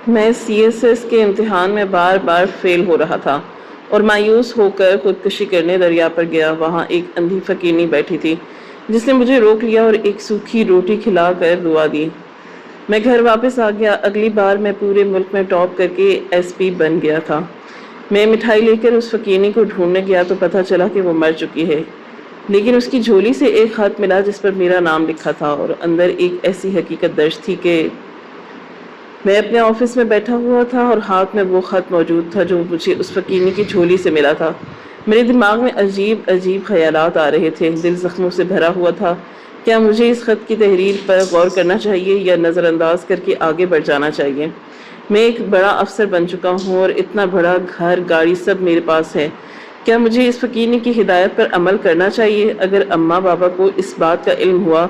میں CSS کے امتحان میں بار بار فیل ہو رہا تھا اور مایوس ہو کر خودکشی کرنے دریا پر گیا۔ وہاں ایک اندھی فقیرنی بیٹھی تھی جس نے مجھے روک لیا اور ایک سوکھی روٹی کھلا کر دعا دی۔ میں گھر واپس آ گیا۔ اگلی بار میں پورے ملک میں ٹاپ کر کے SP بن گیا تھا۔ میں مٹھائی لے کر اس فقیرنی کو ڈھونڈنے گیا تو پتہ چلا کہ وہ مر چکی ہے، لیکن اس کی جھولی سے ایک خط ملا جس پر میرا نام لکھا تھا اور اندر ایک ایسی حقیقت درج تھی کہ میں اپنے آفس میں بیٹھا ہوا تھا اور ہاتھ میں وہ خط موجود تھا جو مجھے اس فقیرنی کی جھولی سے ملا تھا۔ میرے دماغ میں عجیب عجیب خیالات آ رہے تھے، دل زخموں سے بھرا ہوا تھا۔ کیا مجھے اس خط کی تحریر پر غور کرنا چاہیے یا نظر انداز کر کے آگے بڑھ جانا چاہیے؟ میں ایک بڑا افسر بن چکا ہوں اور اتنا بڑا گھر گاڑی سب میرے پاس ہے۔ کیا مجھے اس فقیرنی کی ہدایت پر عمل کرنا چاہیے؟ اگر اماں بابا کو اس بات کا علم ہوا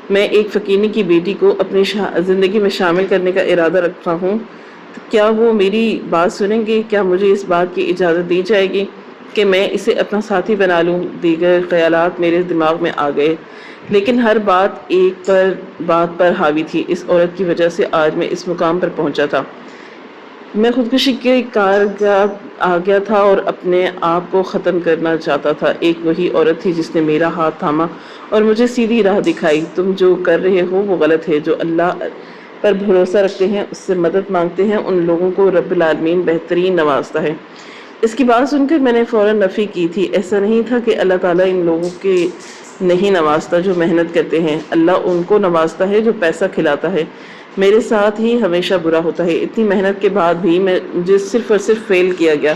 میں ایک فقیرنی کی بیٹی کو اپنی زندگی میں شامل کرنے کا ارادہ رکھتا ہوں تو کیا وہ میری بات سنیں گے؟ کیا مجھے اس بات کی اجازت دی جائے گی کہ میں اسے اپنا ساتھی بنا لوں؟ دیگر خیالات میرے دماغ میں آ گئے، لیکن ہر بات ایک بات پر حاوی تھی۔ اس عورت کی وجہ سے آج میں اس مقام پر پہنچا تھا۔ میں خودکشی کے کارگاہ آ گیا تھا اور اپنے آپ کو ختم کرنا چاہتا تھا۔ ایک وہی عورت تھی جس نے میرا ہاتھ تھاما اور مجھے سیدھی راہ دکھائی۔ تم جو کر رہے ہو وہ غلط ہے۔ جو اللہ پر بھروسہ رکھتے ہیں، اس سے مدد مانگتے ہیں، ان لوگوں کو رب العالمین بہترین نوازتا ہے۔ اس کی بات سن کر میں نے فوراً نفی کی تھی۔ ایسا نہیں تھا کہ اللہ تعالیٰ ان لوگوں کے نہیں نوازتا جو محنت کرتے ہیں، اللہ ان کو نوازتا ہے جو پیسہ کھلاتا ہے۔ میرے ساتھ ہی ہمیشہ برا ہوتا ہے۔ اتنی محنت کے بعد بھی مجھے صرف اور صرف فیل کیا گیا۔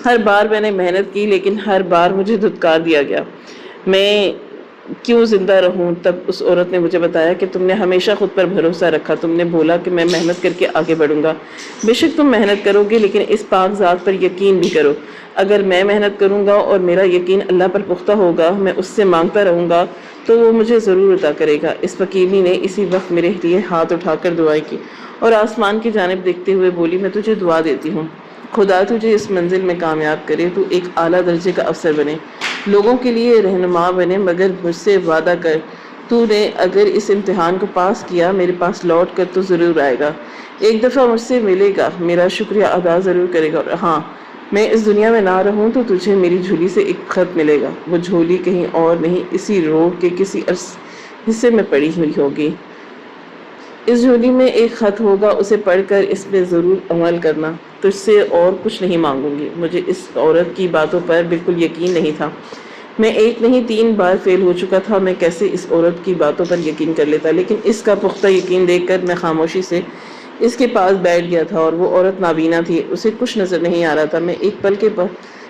ہر بار میں نے محنت کی لیکن ہر بار مجھے دھتکار دیا گیا۔ میں کیوں زندہ رہوں؟ تب اس عورت نے مجھے بتایا کہ تم نے ہمیشہ خود پر بھروسہ رکھا۔ تم نے بولا کہ میں محنت کر کے آگے بڑھوں گا۔ بے شک تم محنت کرو گے لیکن اس پاک ذات پر یقین بھی کرو۔ اگر میں محنت کروں گا اور میرا یقین اللہ پر پختہ ہوگا، میں اس سے مانگتا رہوں گا تو وہ مجھے ضرور عطا کرے گا۔ اس فقیرنی نے اسی وقت میرے لیے ہاتھ اٹھا کر دعائیں کی اور آسمان کی جانب دیکھتے ہوئے بولی، میں تجھے دعا دیتی ہوں، خدا تجھے اس منزل میں کامیاب کرے، تو ایک اعلیٰ درجے کا افسر بنے، لوگوں کے لیے رہنما بنے، مگر مجھ سے وعدہ کر تو نے اگر اس امتحان کو پاس کیا میرے پاس لوٹ کر تو ضرور آئے گا، ایک دفعہ مجھ سے ملے گا، میرا شکریہ ادا ضرور کرے گا، اور ہاں میں اس دنیا میں نہ رہوں تو تجھے میری جھولی سے ایک خط ملے گا۔ وہ جھولی کہیں اور نہیں، اسی روڈ کے کسی حصے میں پڑی ہوئی ہوگی۔ اس جھولی میں ایک خط ہوگا، اسے پڑھ کر اس پہ ضرور عمل کرنا۔ تجھ سے اور کچھ نہیں مانگوں گی۔ مجھے اس عورت کی باتوں پر بالکل یقین نہیں تھا۔ میں ایک نہیں 3 بار فیل ہو چکا تھا۔ میں کیسے اس عورت کی باتوں پر یقین کر لیتا؟ لیکن اس کا پختہ یقین دیکھ کر میں خاموشی سے اس کے پاس بیٹھ گیا تھا، اور وہ عورت نابینا تھی، اسے کچھ نظر نہیں آ رہا تھا۔ میں ایک پل کے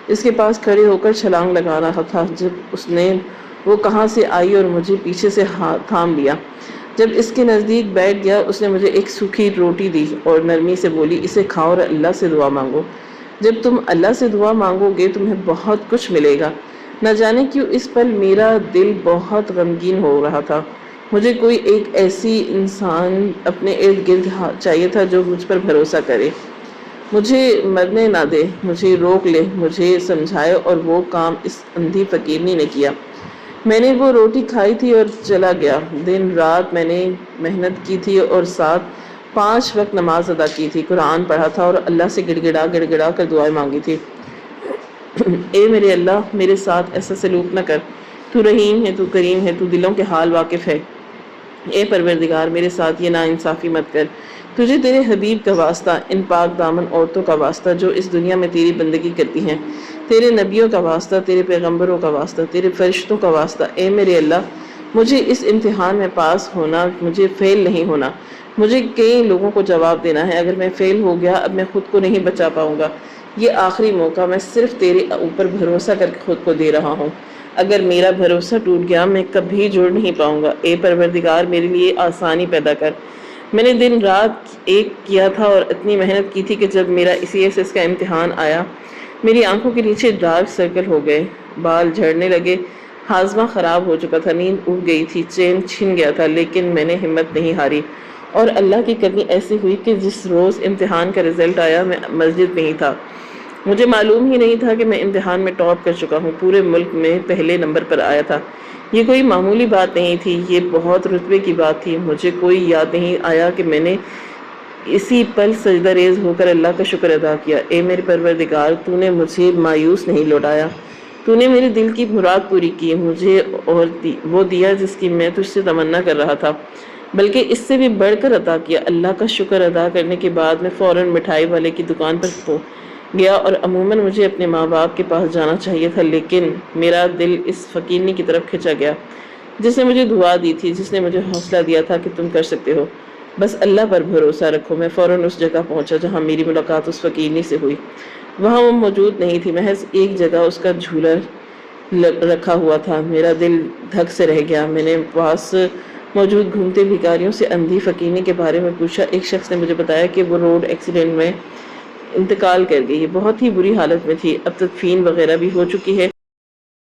اس کے پاس کھڑے ہو کر چھلانگ لگا رہا تھا جب وہ کہاں سے آئی اور مجھے پیچھے سے تھام لیا۔ جب اس کے نزدیک بیٹھ گیا اس نے مجھے ایک سوکھی روٹی دی اور نرمی سے بولی، اسے کھاؤ اور اللہ سے دعا مانگو۔ جب تم اللہ سے دعا مانگو گے تمہیں بہت کچھ ملے گا۔ نہ جانے کیوں اس پل میرا دل بہت غمگین ہو رہا تھا۔ مجھے کوئی ایک ایسی انسان اپنے ارد گرد چاہیے تھا جو مجھ پر بھروسہ کرے، مجھے مرنے نہ دے، مجھے روک لے، مجھے سمجھائے، اور وہ کام اس اندھی فقیرنی نے کیا۔ میں نے وہ روٹی کھائی تھی اور چلا گیا۔ دن رات میں نے محنت کی تھی اور ساتھ 5 وقت نماز ادا کی تھی، قرآن پڑھا تھا اور اللہ سے گڑ گڑا کر دعائیں مانگی تھی۔ اے میرے اللہ، میرے ساتھ ایسا سلوک نہ کر، تو رحیم ہے، تو کریم ہے، تو دلوں کے حال واقف ہے۔ اے پروردگار، میرے ساتھ یہ ناانصافی مت کر۔ تجھے تیرے حبیب کا واسطہ، ان پاک دامن عورتوں کا واسطہ جو اس دنیا میں تیری بندگی کرتی ہیں، تیرے نبیوں کا واسطہ، تیرے پیغمبروں کا واسطہ، تیرے فرشتوں کا واسطہ، اے میرے اللہ، مجھے اس امتحان میں پاس ہونا، مجھے فیل نہیں ہونا۔ مجھے کئی لوگوں کو جواب دینا ہے، اگر میں فیل ہو گیا اب میں خود کو نہیں بچا پاؤں گا۔ یہ آخری موقع میں صرف تیرے اوپر بھروسہ کر کے خود کو دے رہا ہوں۔ اگر میرا بھروسہ ٹوٹ گیا میں کبھی جڑ نہیں پاؤں گا۔ اے پروردگار، میرے لیے آسانی پیدا کر۔ میں نے دن رات ایک کیا تھا اور اتنی محنت کی تھی کہ جب میرا CSS کا امتحان آیا میری آنکھوں کے نیچے ڈارک سرکل ہو گئے، بال جھڑنے لگے، ہاضمہ خراب ہو چکا تھا، نیند اڑ گئی تھی، چین چھن گیا تھا، لیکن میں نے ہمت نہیں ہاری، اور اللہ کی کرنی ایسی ہوئی کہ جس روز امتحان کا رزلٹ آیا میں مسجد میں ہی تھا۔ مجھے معلوم ہی نہیں تھا کہ میں امتحان میں ٹاپ کر چکا ہوں، پورے ملک میں پہلے نمبر پر آیا تھا۔ یہ کوئی معمولی بات نہیں تھی، یہ بہت رتبے کی بات تھی۔ مجھے کوئی یاد نہیں آیا کہ میں نے اسی پل سجدہ ریز ہو کر اللہ کا شکر ادا کیا۔ اے میرے پروردگار، تو نے مجھے مایوس نہیں لوٹایا، تو نے میرے دل کی مراد پوری کی، مجھے اور وہ دیا جس کی میں تجھ سے تمنا کر رہا تھا، بلکہ اس سے بھی بڑھ کر عطا کیا۔ اللہ کا شکر ادا کرنے کے بعد میں فوراً مٹھائی والے کی دکان پر گیا، اور عموماً مجھے اپنے ماں باپ کے پاس جانا چاہیے تھا، لیکن میرا دل اس فقیرنی کی طرف کھنچا گیا جس نے مجھے دعا دی تھی، جس نے مجھے حوصلہ دیا تھا کہ تم کر سکتے ہو، بس اللہ پر بھروسہ رکھو۔ میں فوراً اس جگہ پہنچا جہاں میری ملاقات اس فقیرنی سے ہوئی۔ وہاں وہ موجود نہیں تھی، محض ایک جگہ اس کا جھولا رکھا ہوا تھا۔ میرا دل دھک سے رہ گیا۔ میں نے پاس موجود گھومتے بھکاریوں سے اندھی فقیرنی کے بارے میں پوچھا۔ ایک شخص نے مجھے بتایا کہ وہ روڈ ایکسیڈنٹ میں انتقال کر گئی، بہت ہی بری حالت میں تھی، اب تدفین وغیرہ بھی ہو چکی ہے۔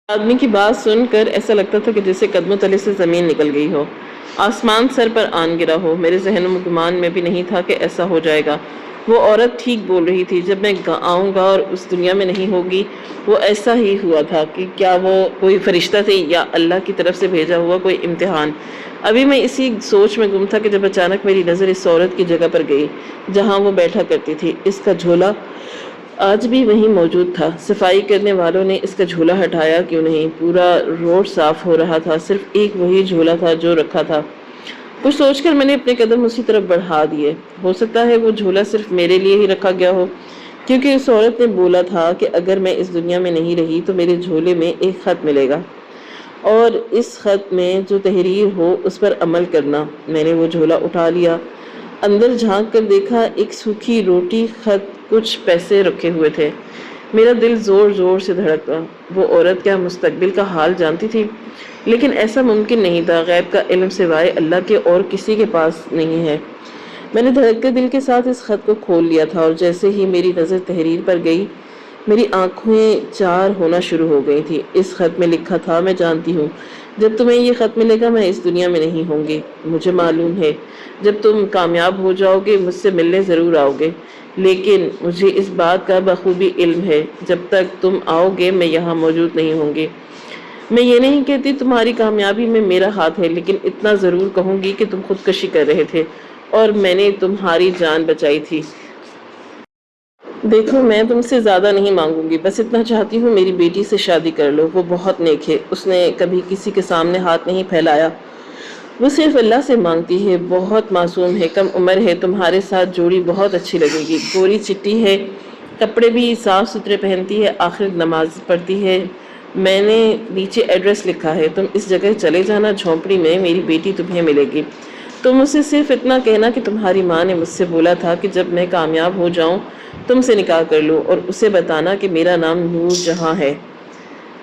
آدمی کی بات سن کر ایسا لگتا تھا کہ جیسے قدموں تلے سے زمین نکل گئی ہو، آسمان سر پر آن گرا ہو۔ میرے ذہن و گمان میں بھی نہیں تھا کہ ایسا ہو جائے گا۔ وہ عورت ٹھیک بول رہی تھی، جب میں آؤں گا اور اس دنیا میں نہیں ہوگی۔ وہ ایسا ہی ہوا تھا کہ کیا وہ کوئی فرشتہ تھی یا اللہ کی طرف سے بھیجا ہوا کوئی امتحان؟ ابھی میں اسی سوچ میں گم تھا کہ جب اچانک میری نظر اس عورت کی جگہ پر گئی جہاں وہ بیٹھا کرتی تھی۔ اس کا جھولا آج بھی وہیں موجود تھا۔ صفائی کرنے والوں نے اس کا جھولا ہٹایا کیوں نہیں؟ پورا روڈ صاف ہو رہا تھا، صرف ایک وہی جھولا تھا جو رکھا تھا۔ کچھ سوچ کر میں نے اپنے قدم اسی طرف بڑھا دیے۔ ہو سکتا ہے وہ جھولا صرف میرے لیے ہی رکھا گیا ہو، کیونکہ اس عورت نے بولا تھا کہ اگر میں اس دنیا میں نہیں رہی تو میرے جھولے میں ایک خط ملے گا، اور اس خط میں جو تحریر ہو اس پر عمل کرنا۔ میں نے وہ جھولا اٹھا لیا، اندر جھانک کر دیکھا، ایک سوکھی روٹی، خط، کچھ پیسے رکھے ہوئے تھے۔ میرا دل زور زور سے دھڑکا۔ وہ عورت کیا مستقبل کا حال جانتی تھی؟ لیکن ایسا ممکن نہیں تھا، غیب کا علم سوائے اللہ کے اور کسی کے پاس نہیں ہے۔ میں نے دھڑکتے دل کے ساتھ اس خط کو کھول لیا تھا، اور جیسے ہی میری نظر تحریر پر گئی میری آنکھیں چار ہونا شروع ہو گئی تھی۔ اس خط میں لکھا تھا، میں جانتی ہوں جب تمہیں یہ خط ملے گا میں اس دنیا میں نہیں ہوں گی۔ مجھے معلوم ہے جب تم کامیاب ہو جاؤ گے مجھ سے ملنے ضرور آؤ گے، لیکن مجھے اس بات کا بخوبی علم ہے جب تک تم آؤ گے میں یہاں موجود نہیں ہوں گی۔ میں یہ نہیں کہتی تمہاری کامیابی میں میرا ہاتھ ہے، لیکن اتنا ضرور کہوں گی کہ تم خودکشی کر رہے تھے اور میں نے تمہاری جان بچائی تھی۔ دیکھو میں تم سے زیادہ نہیں مانگوں گی، بس اتنا چاہتی ہوں میری بیٹی سے شادی کر لو۔ وہ بہت نیک ہے، اس نے کبھی کسی کے سامنے ہاتھ نہیں پھیلایا، وہ صرف اللہ سے مانگتی ہے، بہت معصوم ہے، کم عمر ہے، تمہارے ساتھ جوڑی بہت اچھی لگے گی۔ گوری چٹی ہے، کپڑے بھی صاف ستھرے پہنتی ہے، آخر نماز پڑھتی ہے۔ میں نے نیچے ایڈریس لکھا ہے، تم اس جگہ چلے جانا، جھونپڑی میں میری بیٹی تمہیں ملے گی۔ تم اسے صرف اتنا کہنا کہ تمہاری ماں نے مجھ سے بولا تھا کہ جب میں کامیاب ہو جاؤں تم سے نکاح کر لوں، اور اسے بتانا کہ میرا نام نور جہاں ہے،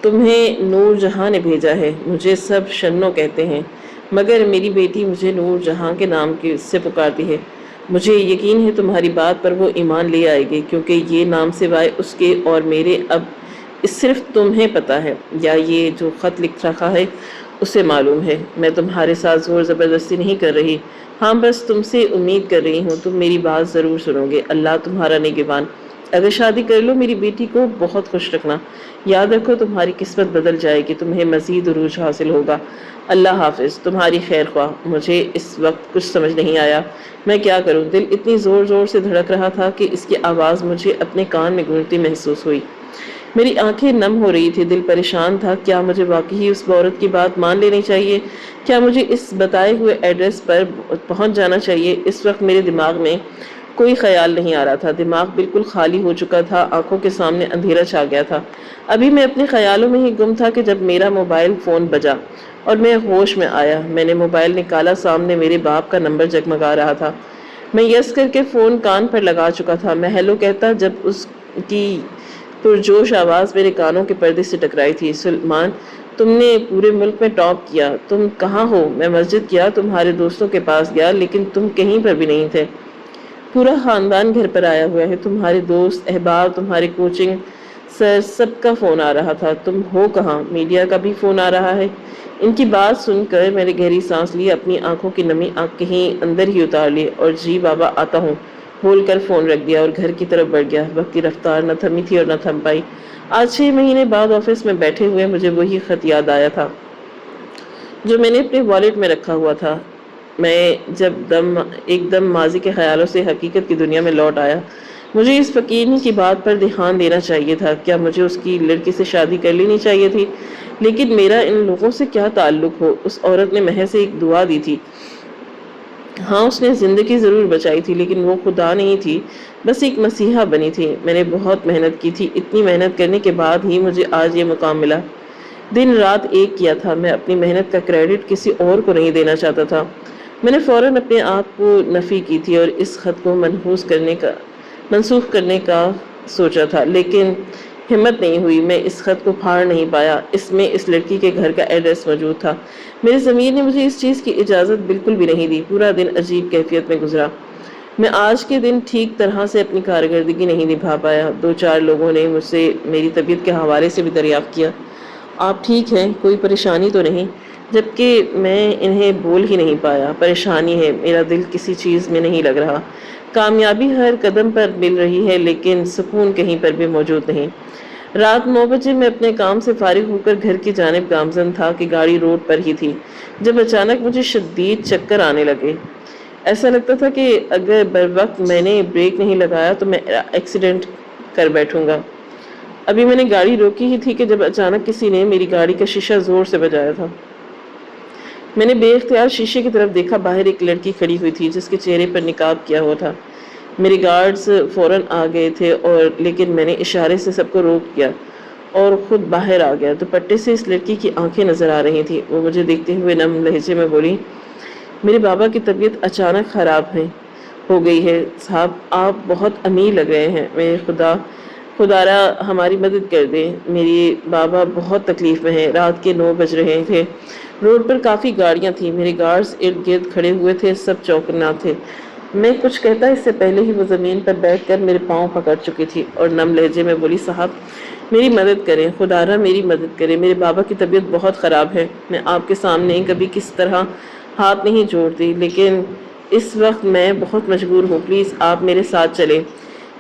تمہیں نور جہاں نے بھیجا ہے۔ مجھے سب شنو کہتے ہیں، مگر میری بیٹی مجھے نور جہاں کے نام سے پکارتی ہے۔ مجھے یقین ہے تمہاری بات پر وہ ایمان لے آئے گی، کیونکہ یہ نام سوائے اس کے اور میرے اب صرف تمہیں پتا ہے، یا یہ جو خط لکھ رکھا ہے اسے معلوم ہے۔ میں تمہارے ساتھ زور زبردستی نہیں کر رہی، ہاں بس تم سے امید کر رہی ہوں تم میری بات ضرور سنو گے۔ اللہ تمہارا نگہبان۔ اگر شادی کر لو میری بیٹی کو بہت خوش رکھنا، یاد رکھو تمہاری قسمت بدل جائے گی، تمہیں مزید عروج حاصل ہوگا۔ اللہ حافظ، تمہاری خیر خواہ۔ مجھے اس وقت کچھ سمجھ نہیں آیا میں کیا کروں، دل اتنی زور زور سے دھڑک رہا تھا کہ اس کی آواز مجھے اپنے کان میں گونجتی محسوس ہوئی۔ میری آنکھیں نم ہو رہی تھی، دل پریشان تھا، کیا مجھے واقعی اس عورت کی بات مان لینی چاہیے؟ کیا مجھے اس بتائے ہوئے ایڈریس پر پہنچ جانا چاہیے؟ اس وقت میرے دماغ میں کوئی خیال نہیں آ رہا تھا، دماغ بالکل خالی ہو چکا تھا، آنکھوں کے سامنے اندھیرا چھا گیا تھا۔ ابھی میں اپنے خیالوں میں ہی گم تھا کہ جب میرا موبائل فون بجا اور میں ہوش میں آیا۔ میں نے موبائل نکالا، سامنے میرے باپ کا نمبر جگمگا رہا تھا۔ میں یس کر کے فون کان پر لگا چکا تھا۔ میں ہیلو کہتا جب اس کی پرجوش آواز میرے کانوں کے پردے سے ٹکرائی تھی۔ سلمان، تم نے پورے ملک میں ٹاپ کیا، تم کہاں ہو؟ میں مسجد گیا، تمہارے دوستوں کے پاس گیا، لیکن تم کہیں پر بھی نہیں تھے۔ پورا خاندان گھر پر آیا ہوا ہے، تمہارے دوست، احباب، تمہارے کوچنگ سر، سب کا فون آ رہا تھا، تم ہو کہاں؟ میڈیا کا بھی فون آ رہا ہے۔ ان کی بات سن کر میں نے گہری سانس لی، اپنی آنکھوں کی نمی کہیں اندر ہی اتار لی، اور جی بابا آتا ہوں بول کر فون رکھ دیا اور گھر کی طرف بڑھ گیا۔ وقت کی رفتار نہ تھمی تھی اور نہ تھم پائی۔ آج 6 مہینے بعد آفس میں بیٹھے ہوئے مجھے وہی خط یاد آیا تھا جو میں نے اپنے والیٹ میں رکھا ہوا تھا۔ میں ایک دم ماضی کے خیالوں سے حقیقت کی دنیا میں لوٹ آیا۔ مجھے اس فقیرنی کی بات پر دھیان دینا چاہیے تھا۔ کیا مجھے اس کی لڑکی سے شادی کر لینی چاہیے تھی؟ لیکن میرا ان لوگوں سے کیا تعلق ہو؟ اس عورت نے محض ایک دعا دی تھی۔ ہاں، اس نے زندگی ضرور بچائی تھی، لیکن وہ خدا نہیں تھی، بس ایک مسیحا بنی تھی۔ میں نے بہت محنت کی تھی، اتنی محنت کرنے کے بعد ہی مجھے آج یہ مقام ملا۔ دن رات ایک کیا تھا، میں اپنی محنت کا کریڈٹ کسی اور کو نہیں دینا چاہتا تھا۔ میں نے فوراً اپنے آپ کو نفی کی تھی اور اس خط کو منسوخ کرنے کا سوچا تھا، لیکن ہمت نہیں ہوئی۔ میں اس خط کو پھاڑ نہیں پایا، اس میں اس لڑکی کے گھر کا ایڈریس موجود تھا۔ میری ضمیر نے مجھے اس چیز کی اجازت بالکل بھی نہیں دی۔ پورا دن عجیب کیفیت میں گزرا۔ میں آج کے دن ٹھیک طرح سے اپنی کارکردگی نہیں نبھا پایا۔ 2-4 لوگوں نے مجھ سے میری طبیعت کے حوالے سے بھی دریافت کیا۔ آپ ٹھیک ہیں؟ کوئی پریشانی تو نہیں؟ جبکہ میں انہیں بول ہی نہیں پایا۔ پریشانی ہے، میرا دل کسی چیز میں نہیں لگ رہا۔ کامیابی ہر قدم پر مل رہی ہے، لیکن سکون کہیں پر بھی موجود نہیں۔ رات 9 بجے میں اپنے کام سے فارغ ہو کر گھر کی جانب گامزن تھا کہ گاڑی روڈ پر ہی تھی، جب اچانک مجھے شدید چکر آنے لگے۔ ایسا لگتا تھا کہ اگر بر وقت میں نے بریک نہیں لگایا تو میں ایکسیڈنٹ کر بیٹھوں گا۔ ابھی میں نے گاڑی روکی ہی تھی کہ جب اچانک کسی نے میری گاڑی کا شیشہ زور سے بجایا تھا۔ میں نے بے اختیار شیشے کی طرف دیکھا۔ باہر ایک لڑکی کھڑی ہوئی تھی جس کے چہرے پر نقاب کیا ہوا تھا۔ میرے گارڈز فوراً آ گئے تھے لیکن میں نے اشارے سے سب کو روک دیا اور خود باہر آ گیا۔ دوپٹے سے اس لڑکی کی آنکھیں نظر آ رہی تھیں۔ وہ مجھے دیکھتے ہوئے نم لہجے میں بولی، میرے بابا کی طبیعت اچانک خراب ہو گئی ہے صاحب، آپ بہت امیر لگ رہے ہیں۔ میں خدا را ہماری مدد کر دے، میری بابا بہت تکلیف میں ہے۔ رات کے 9 بج رہے تھے۔ روڈ پر کافی گاڑیاں تھیں، میرے گارڈز ارد گرد کھڑے ہوئے تھے، سب چوکنا تھے۔ میں کچھ کہتا اس سے پہلے ہی وہ زمین پر بیٹھ کر میرے پاؤں پکڑ چکی تھی اور نم لہجے میں بولی، صاحب میری مدد کریں، خدا را میری مدد کریں، میرے بابا کی طبیعت بہت خراب ہے۔ میں آپ کے سامنے کبھی کس طرح ہاتھ نہیں جوڑتی، لیکن اس وقت میں بہت مجبور ہوں، پلیز آپ میرے ساتھ چلیں۔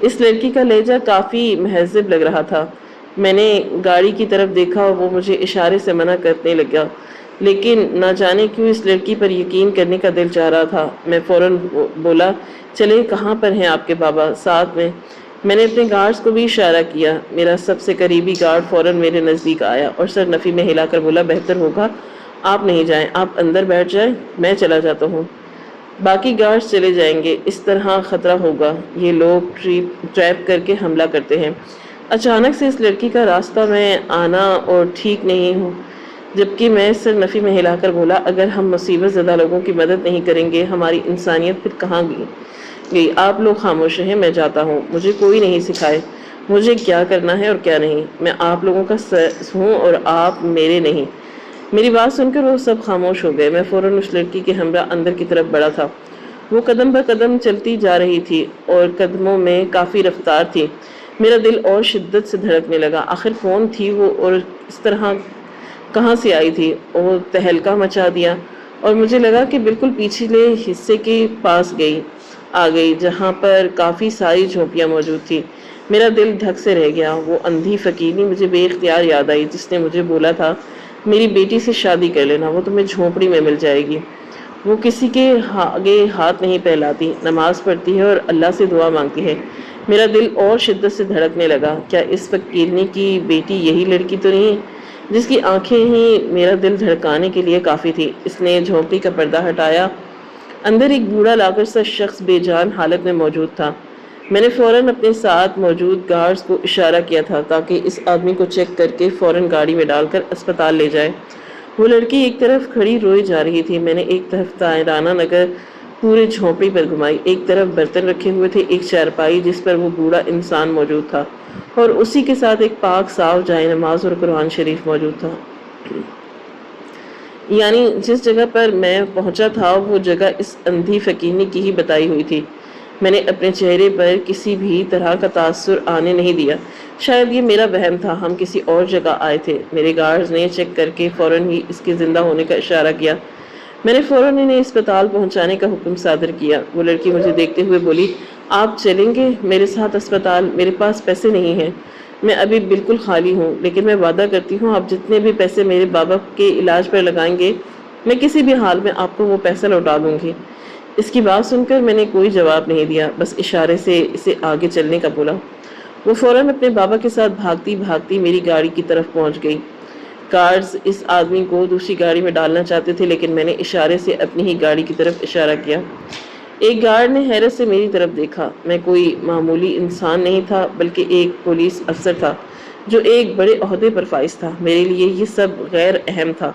اس لڑکی کا لہجہ کافی مہذب لگ رہا تھا۔ میں نے گاڑی کی طرف دیکھا اور وہ مجھے اشارے سے منع کرنے لگا، لیکن نہ جانے کیوں اس لڑکی پر یقین کرنے کا دل چاہ رہا تھا۔ میں فوراً بولا، چلے کہاں پر ہیں آپ کے بابا؟ ساتھ میں نے اپنے گارڈز کو بھی اشارہ کیا۔ میرا سب سے قریبی گارڈ فوراً میرے نزدیک آیا اور سر نفی میں ہلا کر بولا، بہتر ہوگا آپ نہیں جائیں، آپ اندر بیٹھ جائیں، میں چلا جاتا ہوں۔ باقی گارڈز چلے جائیں گے، اس طرح خطرہ ہوگا، یہ لوگ ٹریپ کر کے حملہ کرتے ہیں۔ اچانک سے اس لڑکی کا راستہ میں آنا اور ٹھیک نہیں ہوں، جبکہ میں سر نفی میں ہلا کر بولا، اگر ہم مصیبت زدہ لوگوں کی مدد نہیں کریں گے، ہماری انسانیت پھر کہاں گئی؟ آپ لوگ خاموش رہیں، میں جاتا ہوں۔ مجھے کوئی نہیں سکھائے مجھے کیا کرنا ہے اور کیا نہیں۔ میں آپ لوگوں کا ہوں اور آپ میرے نہیں۔ میری بات سن کر وہ سب خاموش ہو گئے۔ میں فوراً اس لڑکی کے ہمراہ اندر کی طرف بڑھا تھا۔ وہ قدم بہ قدم چلتی جا رہی تھی اور قدموں میں کافی رفتار تھی۔ میرا دل اور شدت سے دھڑکنے لگا۔ آخر کون تھی وہ اور اس طرح کہاں سے آئی تھی؟ وہ تہلکہ مچا دیا اور مجھے لگا کہ بالکل پچھلے حصے کے پاس آ گئی جہاں پر کافی ساری جھونپیاں موجود تھی۔ میرا دل دھک سے رہ گیا۔ وہ اندھی فقیرنی مجھے بے اختیار یاد آئی جس نے مجھے بولا تھا، میری بیٹی سے شادی کر لینا، وہ تمہیں جھونپڑی میں مل جائے گی۔ وہ کسی کے آگے ہاتھ نہیں پھیلاتی، نماز پڑھتی ہے اور اللہ سے دعا مانگتی ہے۔ میرا دل اور شدت سے دھڑکنے لگا۔ کیا اس فقیرنی کی بیٹی یہی لڑکی تو نہیں جس کی آنکھیں ہی میرا دل دھڑکانے کے لیے کافی تھی؟ اس نے جھونپڑی کا پردہ ہٹایا۔ اندر ایک بوڑھا لاغر سا شخص بے جان حالت میں موجود تھا۔ میں نے فوراً اپنے ساتھ موجود گارڈز کو اشارہ کیا تھا تاکہ اس آدمی کو چیک کر کے فوراً گاڑی میں ڈال کر اسپتال لے جائے۔ وہ لڑکی ایک طرف کھڑی روئی جا رہی تھی۔ میں نے ایک طرف تائرانہ نظر پورے جھونپڑی پر گھمائی۔ ایک طرف برتن رکھے ہوئے تھے، ایک چارپائی جس پر وہ بوڑھا انسان موجود تھا اور اسی کے ساتھ ایک پاک صاف جائے نماز اور قرآن شریف موجود تھا۔ یعنی جس جگہ پر میں پہنچا تھا وہ جگہ اس اندھی فقیرنی کی ہی بتائی ہوئی تھی۔ میں نے اپنے چہرے پر کسی بھی طرح کا تاثر آنے نہیں دیا۔ شاید یہ میرا وہم تھا، ہم کسی اور جگہ آئے تھے۔ میرے گارڈز نے چیک کر کے فوراً ہی اس کے زندہ ہونے کا اشارہ کیا۔ میں نے فوراً انہیں اسپتال پہنچانے کا حکم صادر کیا۔ وہ لڑکی مجھے دیکھتے ہوئے بولی، آپ چلیں گے میرے ساتھ اسپتال؟ میرے پاس پیسے نہیں ہیں، میں ابھی بالکل خالی ہوں، لیکن میں وعدہ کرتی ہوں آپ جتنے بھی پیسے میرے بابا کے علاج پر لگائیں گے میں کسی بھی حال میں آپ کو وہ پیسہ لوٹا دوں گی۔ اس کی بات سن کر میں نے کوئی جواب نہیں دیا، بس اشارے سے اسے آگے چلنے کا بولا۔ وہ فوراً اپنے بابا کے ساتھ بھاگتی بھاگتی میری گاڑی کی طرف پہنچ گئی۔ کارز اس آدمی کو دوسری گاڑی میں ڈالنا چاہتے تھے، لیکن میں نے اشارے سے اپنی ہی گاڑی کی طرف اشارہ کیا۔ ایک گارڈ نے حیرت سے میری طرف دیکھا۔ میں کوئی معمولی انسان نہیں تھا، بلکہ ایک پولیس افسر تھا جو ایک بڑے عہدے پر فائز تھا۔ میرے لیے یہ سب غیر اہم تھا،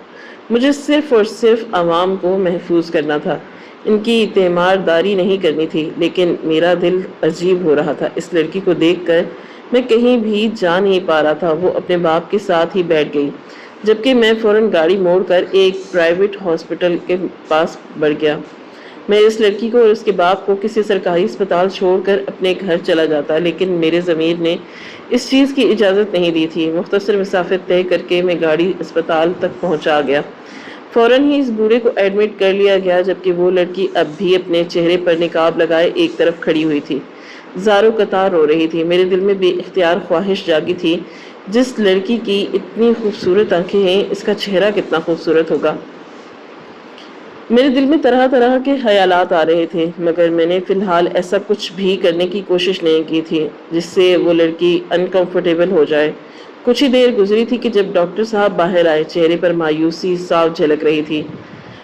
مجھے صرف اور صرف عوام کو محفوظ کرنا تھا، ان کی تیمار داری نہیں کرنی تھی۔ لیکن میرا دل عجیب ہو رہا تھا۔ اس لڑکی کو دیکھ کر میں کہیں بھی جا نہیں پا رہا تھا۔ وہ اپنے باپ کے ساتھ ہی بیٹھ گئی، جبکہ میں فوراً گاڑی موڑ کر ایک پرائیویٹ ہاسپٹل کے پاس بڑھ گیا۔ میں اس لڑکی کو اور اس کے باپ کو کسی سرکاری اسپتال چھوڑ کر اپنے گھر چلا جاتا، لیکن میرے ضمیر نے اس چیز کی اجازت نہیں دی تھی۔ مختصر مسافت طے کر کے میں گاڑی اسپتال تک پہنچا گیا۔ فوراً ہی اس بوڑھے کو ایڈمٹ کر لیا گیا، جبکہ وہ لڑکی اب بھی اپنے چہرے پر نقاب لگائے ایک طرف کھڑی ہوئی تھی، زاروں قطار رو رہی تھی۔ میرے دل میں بے اختیار خواہش جاگی تھی، جس لڑکی کی اتنی خوبصورت آنکھیں ہیں، اس کا چہرہ کتنا خوبصورت ہوگا۔ میرے دل میں طرح طرح کے خیالات آ رہے تھے، مگر میں نے فی الحال ایسا کچھ بھی کرنے کی کوشش نہیں کی تھی جس سے وہ لڑکی انکمفرٹیبل ہو جائے۔ کچھ ہی دیر گزری تھی کہ جب ڈاکٹر صاحب باہر آئے، چہرے پر مایوسی صاف جھلک رہی تھی۔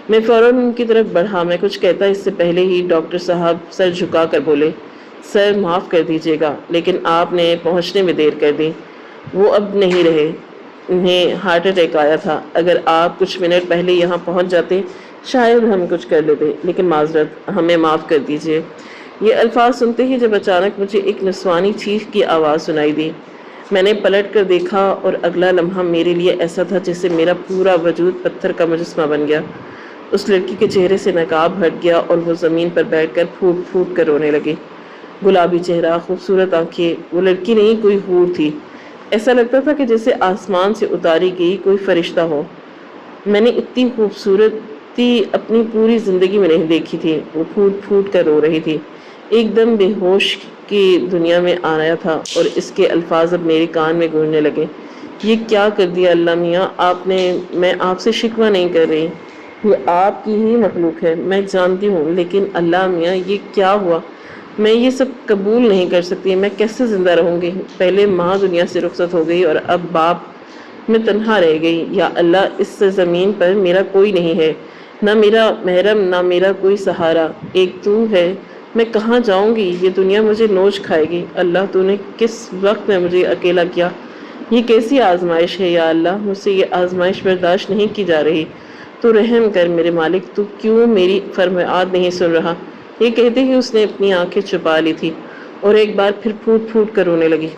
میں فوراً ان کی طرف بڑھا۔ میں کچھ کہتا اس سے پہلے ہی ڈاکٹر صاحب سر جھکا کر بولے، سر معاف کر دیجیے گا، لیکن آپ نے پہنچنے میں دیر کر دی۔ وہ اب نہیں رہے، انہیں ہارٹ اٹیک آیا تھا۔ اگر آپ کچھ منٹ پہلے یہاں پہنچ جاتے شاید ہم کچھ کر لیتے، لیکن معذرت، ہمیں معاف کر دیجیے۔ یہ الفاظ سنتے ہی جب اچانک مجھے ایک نسوانی چیخ کی آواز سنائی دی، میں نے پلٹ کر دیکھا اور اگلا لمحہ میرے لیے ایسا تھا جیسے میرا پورا وجود پتھر کا مجسمہ بن گیا۔ اس لڑکی کے چہرے سے نقاب ہٹ گیا اور وہ زمین پر بیٹھ کر پھوٹ پھوٹ کر رونے لگی۔ گلابی چہرہ، خوبصورت آنکھیں، وہ لڑکی نہیں کوئی حور تھی۔ ایسا لگتا تھا کہ جیسے آسمان سے اتاری گئی کوئی فرشتہ ہو۔ میں نے اتنی خوبصورتی اپنی پوری زندگی میں نہیں دیکھی تھی۔ وہ پھوٹ پھوٹ کر رو رہی تھی، ایک دم بے ہوش کی دنیا میں آیا تھا، اور اس کے الفاظ اب میرے کان میں گونجنے لگے۔ یہ کیا کر دیا اللہ میاں آپ نے؟ میں آپ سے شکوہ نہیں کر رہی، یہ آپ کی ہی مخلوق ہے، میں جانتی ہوں، لیکن اللہ میاں یہ کیا ہوا؟ میں یہ سب قبول نہیں کر سکتی۔ میں کیسے زندہ رہوں گی؟ پہلے ماں دنیا سے رخصت ہو گئی اور اب باپ میں تنہا رہ گئی۔ یا اللہ، اس زمین پر میرا کوئی نہیں ہے، نہ میرا محرم، نہ میرا کوئی سہارا، ایک تو ہے۔ میں کہاں جاؤں گی؟ یہ دنیا مجھے نوچ کھائے گی۔ اللہ، تو نے کس وقت میں مجھے اکیلا کیا؟ یہ کیسی آزمائش ہے یا اللہ؟ مجھ سے یہ آزمائش برداشت نہیں کی جا رہی۔ تو رحم کر میرے مالک، تو کیوں میری فرمایات نہیں سن رہا؟ یہ کہتے ہی اس نے اپنی آنکھیں چھپا لی تھی اور ایک بار پھر پھوٹ پھوٹ کر رونے لگی۔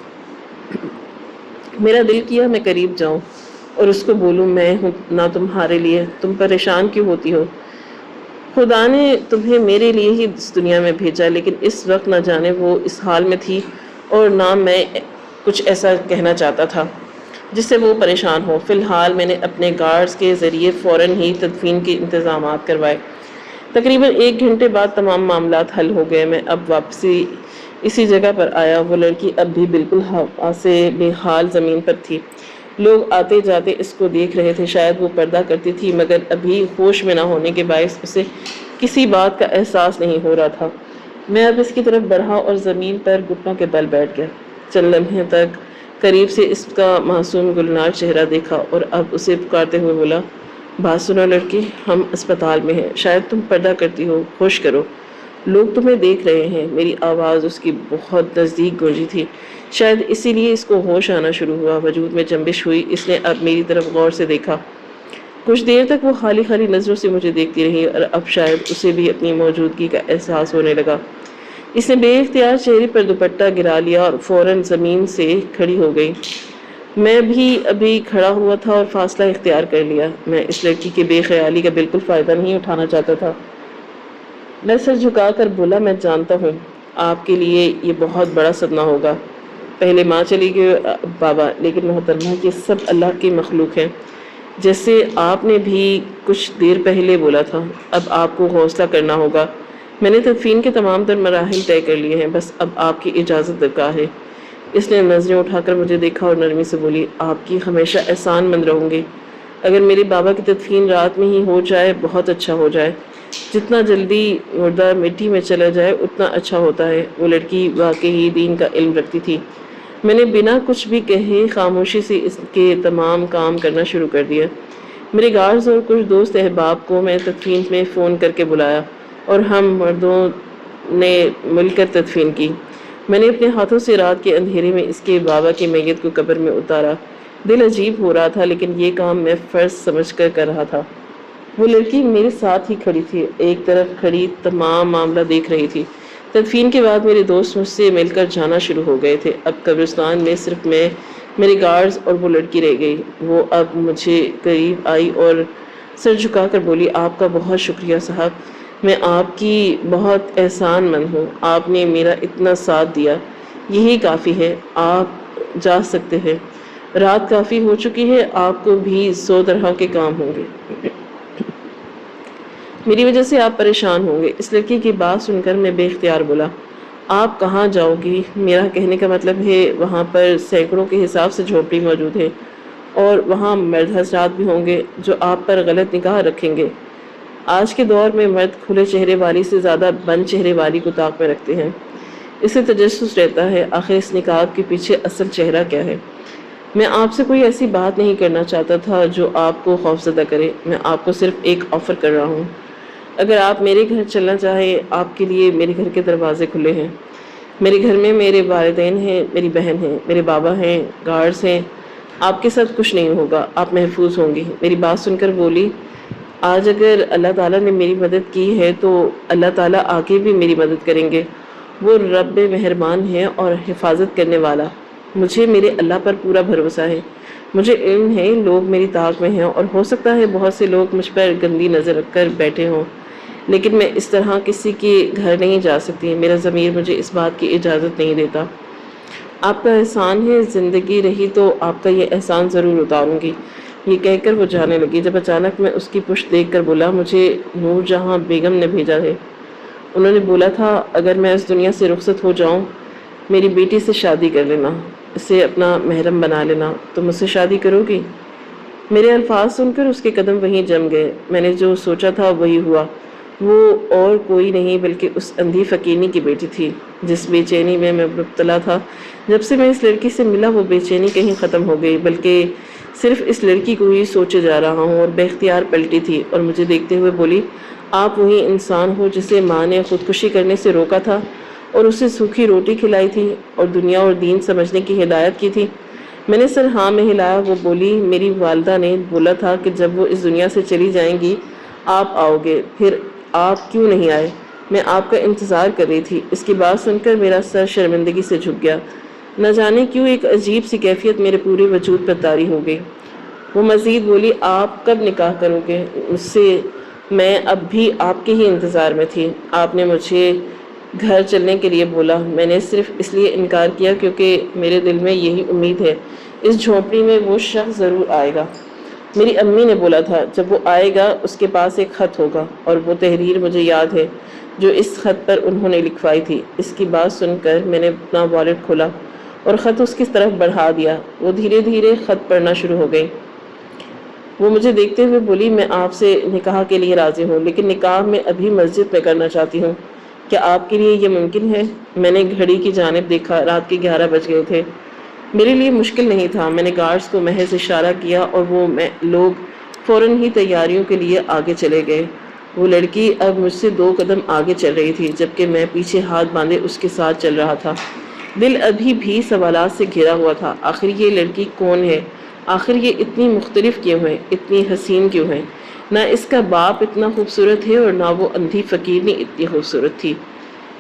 میرا دل کیا میں قریب جاؤں اور اس کو بولوں، میں ہوں نہ تمہارے لیے، تم پریشان کیوں ہوتی ہو؟ خدا نے تمہیں میرے لیے ہی اس دنیا میں بھیجا، لیکن اس وقت نہ جانے وہ اس حال میں تھی اور نہ میں کچھ ایسا کہنا چاہتا تھا جس سے وہ پریشان ہو۔ فی الحال میں نے اپنے گارڈز کے ذریعے فوراً ہی تدفین کے انتظامات کروائے۔ تقریباً 1 گھنٹے بعد تمام معاملات حل ہو گئے۔ میں اب واپسی اسی جگہ پر آیا۔ وہ لڑکی اب بھی بالکل ہوا سے بے حال زمین پر تھی۔ لوگ آتے جاتے اس کو دیکھ رہے تھے۔ شاید وہ پردہ کرتی تھی، مگر ابھی ہوش میں نہ ہونے کے باعث اسے کسی بات کا احساس نہیں ہو رہا تھا۔ میں اب اس کی طرف بڑھا اور زمین پر گھٹنوں کے بل بیٹھ گیا۔ چند لمحے تک قریب سے اس کا معصوم گلنار چہرہ دیکھا اور اب اسے پکارتے ہوئے بولا، بات سنو لڑکی، ہم اسپتال میں ہیں، شاید تم پردہ کرتی ہو، ہوش کرو، لوگ تمہیں دیکھ رہے ہیں۔ میری آواز اس کی بہت نزدیک گونجی تھی، شاید اسی لیے اس کو ہوش آنا شروع ہوا۔ وجود میں جنبش ہوئی، اس نے اب میری طرف غور سے دیکھا۔ کچھ دیر تک وہ خالی خالی نظروں سے مجھے دیکھتی رہی اور اب شاید اسے بھی اپنی موجودگی کا احساس ہونے لگا۔ اس نے بے اختیار چہرے پر دوپٹہ گرا لیا اور فوراً زمین سے کھڑی ہو گئی۔ میں بھی ابھی کھڑا ہوا تھا اور فاصلہ اختیار کر لیا۔ میں اس لڑکی کے بے خیالی کا بالکل فائدہ نہیں اٹھانا چاہتا تھا۔ میں سر جھکا کر بولا، میں جانتا ہوں آپ کے لیے یہ بہت بڑا صدمہ ہوگا۔ پہلے ماں چلی گئی بابا، لیکن محترمہ یہ سب اللہ کی مخلوق ہیں، جیسے آپ نے بھی کچھ دیر پہلے بولا تھا۔ اب آپ کو حوصلہ کرنا ہوگا۔ میں نے تدفین کے تمام تر مراحل طے کر لیے ہیں، بس اب آپ کی اجازت درکار ہے۔ اس نے نظریں اٹھا کر مجھے دیکھا اور نرمی سے بولی، آپ کی ہمیشہ احسان مند رہوں گی۔ اگر میرے بابا کی تدفین رات میں ہی ہو جائے بہت اچھا ہو جائے، جتنا جلدی مردہ مٹی میں چلا جائے اتنا اچھا ہوتا ہے۔ وہ لڑکی واقعی دین کا علم رکھتی تھی۔ میں نے بنا کچھ بھی کہے خاموشی سے اس کے تمام کام کرنا شروع کر دیا۔ میرے گارڈز اور کچھ دوست احباب کو میں تدفین میں فون کر کے بلایا اور ہم مردوں نے مل کر تدفین کی۔ میں نے اپنے ہاتھوں سے رات کے اندھیرے میں اس کے بابا کی میت کو قبر میں اتارا۔ دل عجیب ہو رہا تھا لیکن یہ کام میں فرض سمجھ کر رہا تھا۔ وہ لڑکی میرے ساتھ ہی کھڑی تھی، ایک طرف کھڑی تمام معاملہ دیکھ رہی تھی۔ تدفین کے بعد میرے دوست مجھ سے مل کر جانا شروع ہو گئے تھے۔ اب قبرستان میں صرف میں، میرے گارڈز اور وہ لڑکی رہ گئی۔ وہ اب مجھے قریب آئی اور سر جھکا کر بولی، آپ کا بہت شکریہ صاحب، میں آپ کی بہت احسان مند ہوں، آپ نے میرا اتنا ساتھ دیا، یہی کافی ہے، آپ جا سکتے ہیں، رات کافی ہو چکی ہے، آپ کو بھی 100 طرح کے کام ہوں گے، میری وجہ سے آپ پریشان ہوں گے۔ اس لڑکی کی بات سن کر میں بے اختیار بولا، آپ کہاں جاؤ گی؟ میرا کہنے کا مطلب ہے وہاں پر سینکڑوں کے حساب سے جھونپڑی موجود ہے اور وہاں مرد حضرات بھی ہوں گے جو آپ پر غلط نگاہ رکھیں گے۔ آج کے دور میں مرد کھلے چہرے والی سے زیادہ بند چہرے والی کو طاق میں رکھتے ہیں۔ اسے تجسس رہتا ہے آخر اس نقاب کے پیچھے اصل چہرہ کیا ہے۔ میں آپ سے کوئی ایسی بات نہیں کرنا چاہتا تھا جو آپ کو خوفزدہ کرے، میں آپ کو صرف ایک آفر کر رہا ہوں۔ اگر آپ میرے گھر چلنا چاہیں، آپ کے لیے میرے گھر کے دروازے کھلے ہیں۔ میرے گھر میں میرے والدین ہیں، میری بہن ہے، میرے بابا ہیں، گارڈز ہیں، آپ کے ساتھ کچھ نہیں ہوگا، آپ محفوظ ہوں گی۔ میری بات سن کر بولی، آج اگر اللہ تعالیٰ نے میری مدد کی ہے تو اللہ تعالیٰ آگے بھی میری مدد کریں گے۔ وہ رب مہربان ہے اور حفاظت کرنے والا، مجھے میرے اللہ پر پورا بھروسہ ہے۔ مجھے علم ہے لوگ میری طاق میں ہیں اور ہو سکتا ہے بہت سے لوگ مجھ پر گندی نظر رکھ کر بیٹھے ہوں، لیکن میں اس طرح کسی کے گھر نہیں جا سکتی، میرا ضمیر مجھے اس بات کی اجازت نہیں دیتا۔ آپ کا احسان ہے، زندگی رہی تو آپ کا یہ احسان ضرور اتاروں گی۔ یہ کہہ کر وہ جانے لگی جب اچانک میں اس کی پشت دیکھ کر بولا، مجھے نور جہاں بیگم نے بھیجا ہے۔ انہوں نے بولا تھا اگر میں اس دنیا سے رخصت ہو جاؤں، میری بیٹی سے شادی کر لینا، اسے اپنا محرم بنا لینا، تو مجھ سے شادی کرو گی؟ میرے الفاظ سن کر اس کے قدم وہیں جم گئے۔ میں نے جو سوچا تھا وہی ہوا۔ وہ اور کوئی نہیں بلکہ اس اندھی فقیرنی کی بیٹی تھی جس بے چینی میں مبتلا تھا۔ جب سے میں اس لڑکی سے ملا وہ بے چینی کہیں ختم ہو گئی، بلکہ صرف اس لڑکی کو ہی سوچے جا رہا ہوں، اور بے اختیار پلٹی تھی اور مجھے دیکھتے ہوئے بولی، آپ وہی انسان ہو جسے ماں نے خودکشی کرنے سے روکا تھا اور اسے سوکھی روٹی کھلائی تھی اور دنیا اور دین سمجھنے کی ہدایت کی تھی؟ میں نے سر ہاں میں ہلایا۔ وہ بولی، میری والدہ نے بولا تھا کہ جب وہ اس دنیا سے چلی جائیں گی آپ آؤ گے، پھر آپ کیوں نہیں آئے؟ میں آپ کا انتظار کر رہی تھی۔ اس کی بات سن کر میرا سر شرمندگی سے جھک گیا، نہ جانے کیوں ایک عجیب سی کیفیت میرے پورے وجود پر طاری ہو گئی۔ وہ مزید بولی، آپ کب نکاح کرو گے مجھ سے؟ میں اب بھی آپ کے ہی انتظار میں تھی۔ آپ نے مجھے گھر چلنے کے لیے بولا، میں نے صرف اس لیے انکار کیا کیونکہ میرے دل میں یہی امید ہے اس جھونپڑی میں وہ شخص ضرور آئے گا۔ میری امی نے بولا تھا جب وہ آئے گا اس کے پاس ایک خط ہوگا، اور وہ تحریر مجھے یاد ہے جو اس خط پر انہوں نے لکھوائی تھی۔ اس کی بات سن کر میں نے اپنا والیٹ کھولا اور خط اس کی طرف بڑھا دیا۔ وہ دھیرے دھیرے خط پڑھنا شروع ہو گئی۔ وہ مجھے دیکھتے ہوئے بولی، میں آپ سے نکاح کے لیے راضی ہوں، لیکن نکاح میں ابھی مسجد میں کرنا چاہتی ہوں، کیا آپ کے لیے یہ ممکن ہے؟ میں نے گھڑی کی جانب دیکھا، رات کے 11 بج گئے تھے۔ میرے لیے مشکل نہیں تھا، میں نے گارڈز کو محض اشارہ کیا اور وہ لوگ فوراً ہی تیاریوں کے لیے آگے چلے گئے۔ وہ لڑکی اب مجھ سے 2 قدم آگے چل رہی تھی جبکہ میں پیچھے ہاتھ باندھے اس کے ساتھ چل رہا تھا۔ دل ابھی بھی سوالات سے گھرا ہوا تھا، آخر یہ لڑکی کون ہے؟ آخر یہ اتنی مختلف کیوں ہے؟ اتنی حسین کیوں ہے؟ نہ اس کا باپ اتنا خوبصورت ہے اور نہ وہ اندھی فقیرنی اتنی خوبصورت تھی۔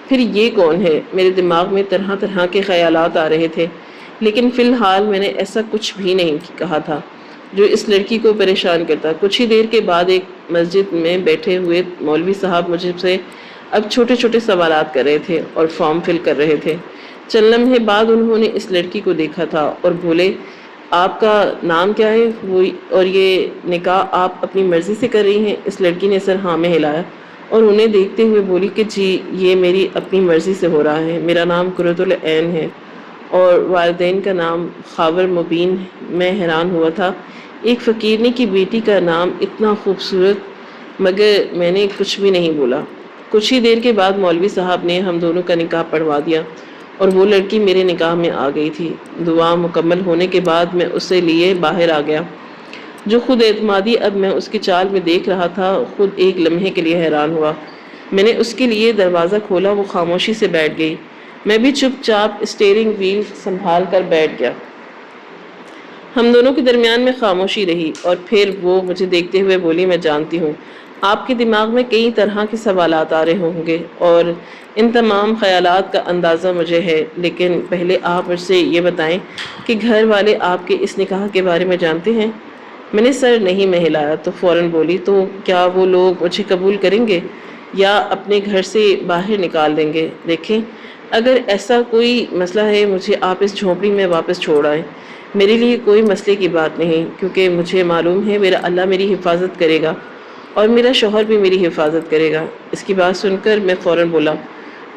پھر یہ کون ہے؟ میرے دماغ میں طرح طرح کے خیالات آ رہے تھے، لیکن فی الحال میں نے ایسا کچھ بھی نہیں کہا تھا جو اس لڑکی کو پریشان کرتا۔ کچھ ہی دیر کے بعد ایک مسجد میں بیٹھے ہوئے مولوی صاحب مجھ سے اب چھوٹے چھوٹے سوالات کر رہے تھے اور فارم فل کر رہے تھے۔ چند لمحے بعد انہوں نے اس لڑکی کو دیکھا تھا اور بولے، آپ کا نام کیا ہے اور یہ نکاح آپ اپنی مرضی سے کر رہی ہیں؟ اس لڑکی نے سر ہاں میں ہلایا اور انہیں دیکھتے ہوئے بولی کہ جی یہ میری اپنی مرضی سے ہو رہا ہے، میرا نام قرۃ العین ہے اور والدین کا نام خاور مبین۔ میں حیران ہوا تھا ایک فقیرنی کی بیٹی کا نام اتنا خوبصورت، مگر میں نے کچھ بھی نہیں بولا۔ کچھ ہی دیر کے بعد مولوی صاحب نے ہم دونوں کا نکاح پڑھوا دیا اور وہ لڑکی میرے نکاح میں آ گئی تھی۔ دعا مکمل ہونے کے بعد میں اسے لیے باہر آ گیا۔ جو خود اعتمادی اب میں اس کی چال میں دیکھ رہا تھا، خود ایک لمحے کے لیے حیران ہوا۔ میں نے اس کے لیے دروازہ کھولا، وہ خاموشی سے بیٹھ گئی۔ میں بھی چپ چاپ اسٹیئرنگ وہیل سنبھال کر بیٹھ گیا۔ ہم دونوں کے درمیان میں خاموشی رہی اور پھر وہ مجھے دیکھتے ہوئے بولی، میں جانتی ہوں آپ کے دماغ میں کئی طرح کے سوالات آ رہے ہوں گے اور ان تمام خیالات کا اندازہ مجھے ہے، لیکن پہلے آپ مجھ سے یہ بتائیں کہ گھر والے آپ کے اس نکاح کے بارے میں جانتے ہیں؟ میں نے سر نہیں میں ہلایا تو فوراً بولی، تو کیا وہ لوگ مجھے قبول کریں گے یا اپنے گھر سے باہر نکال دیں گے؟ دیکھیں، اگر ایسا کوئی مسئلہ ہے مجھے آپ اس جھونپڑی میں واپس چھوڑ آئیں۔ میرے لیے کوئی مسئلے کی بات نہیں، کیونکہ مجھے معلوم ہے میرا اللہ میری حفاظت کرے گا اور میرا شوہر بھی میری حفاظت کرے گا۔ اس کی بات سن کر میں فوراً بولا،